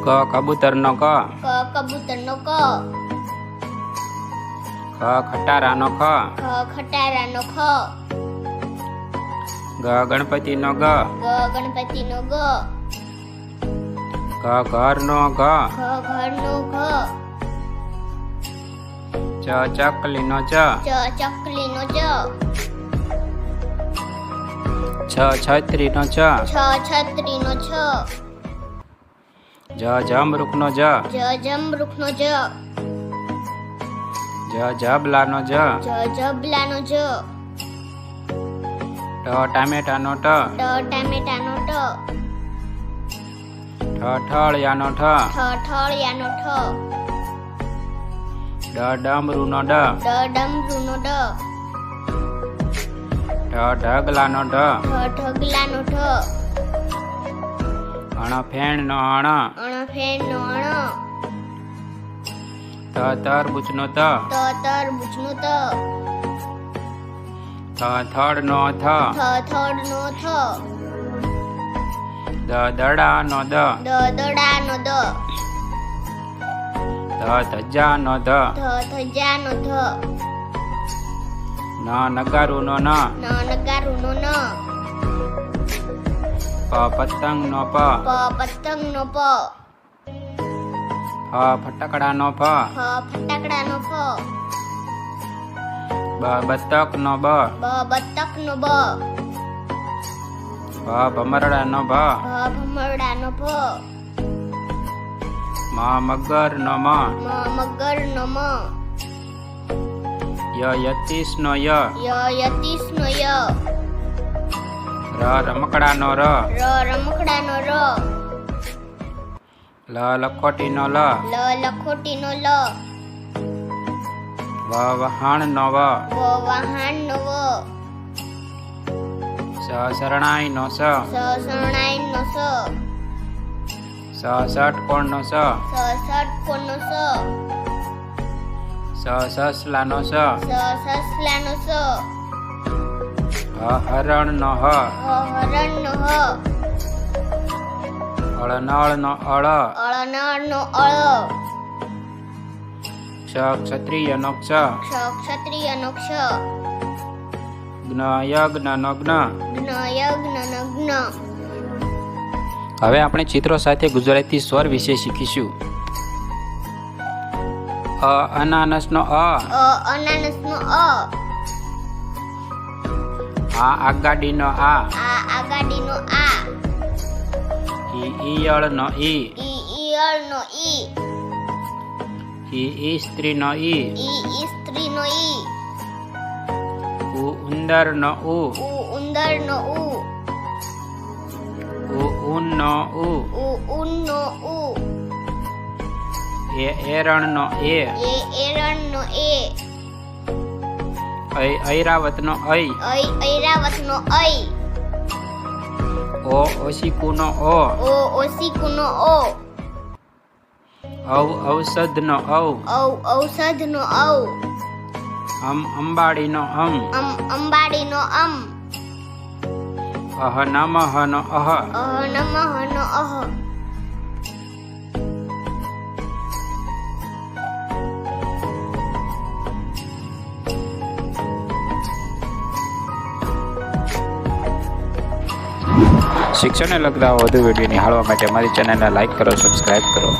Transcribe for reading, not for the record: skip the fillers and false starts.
કબૂતરનો ક, કબૂતરનો ક, ખટારાનો ખ, ખટારાનો ખ, ગણપતિનો ગ, ગણપતિનો ગ, ઘરનો ઘ, ઘરનો ઘ, ચકલીનો ચ, ચકલીનો ચ, છત્રીનો ચ, છત્રીનો છ, જમરૂખનો જ, જમરૂખનો જ, જબલાનો જ, જબલાનો જ, ટામેટાનો ટ, ટામેટાનો ટ, ઠળિયાનો ઠ, ઠળિયાનો ઠ, ડમરૂનો ડ, ડમરૂનો ડ, ઢગલાનો ઢ, ઢગલાનો ઢ, ફેણનો અણ, ફેણનો અણ, તરબૂચનો ત, તરબૂચનો ત, થડનો થ, થડનો થ, દડાનો દ, દડાનો દ, ધજાનો ધ, ધજાનો ધ, નગારુનો ન, નગારુનો ન, પતંગનો પ, પતંગનો પ, ફટાકડાનો ફ, ફટાકડાનો ફ, બતકનો બ, બતકનો બ, ભમરડાનો ભ, ભમરડાનો ભ, મગરનો મ, મગરનો મ, યતીશનો ય, યતીશનો ય, રમકડાનો ર, રમકડાનો ર, લખોટીનો લ, લખોટીનો લ, વહાણનો વ, વહાણનો વ, શરણાઈનો સ, શરણાઈનો સ, ષટકોણનો સ, ષટકોણનો સ, સસલાનો સ, સસલાનો સ, હરણનો હ, હરણનો હ, અળનળનો અળ, અળનળનો અળ, ક્ષત્રિયનો ક્ષ, ક્ષત્રિયનો ક્ષ, જ્ઞયજ્ઞનો જ્ઞ. જ્ઞયજ્ઞનો જ્ઞ. હવે આપણે ચિત્રો સાથે ગુજરાતી સ્વર વિશે શીખીશું. અનાનસનો અ, અનાનસનો અ, આગાડીનો આ, આગાડીનો આ, ઈયળનો ઈ, ઈયળનો ઈ, સ્ત્રીનો ઈ, સ્ત્રીનો ઈ, ઉંદરનો ઉ, ઉંદરનો ઉ, ઊનનો ઉ, ઊનનો ઉ, એરણનો એ, એરણનો એ, ઐરાવતનો ઐ, ઐરાવતનો ઐ, ઓશિકુનો ઓ, ઓશિકુનો ઓ, ઔષધનો ઔ, ઔષધનો ઔ, અંબાડીનો અંબાડીનો અમ, નમઃનો અહ, નમઃનો અહ. શિક્ષણને લગતા વધુ વિડીયો નિહાળવા માટે મારી ચેનલને લાઈક કરો, સબસ્ક્રાઈબ કરો.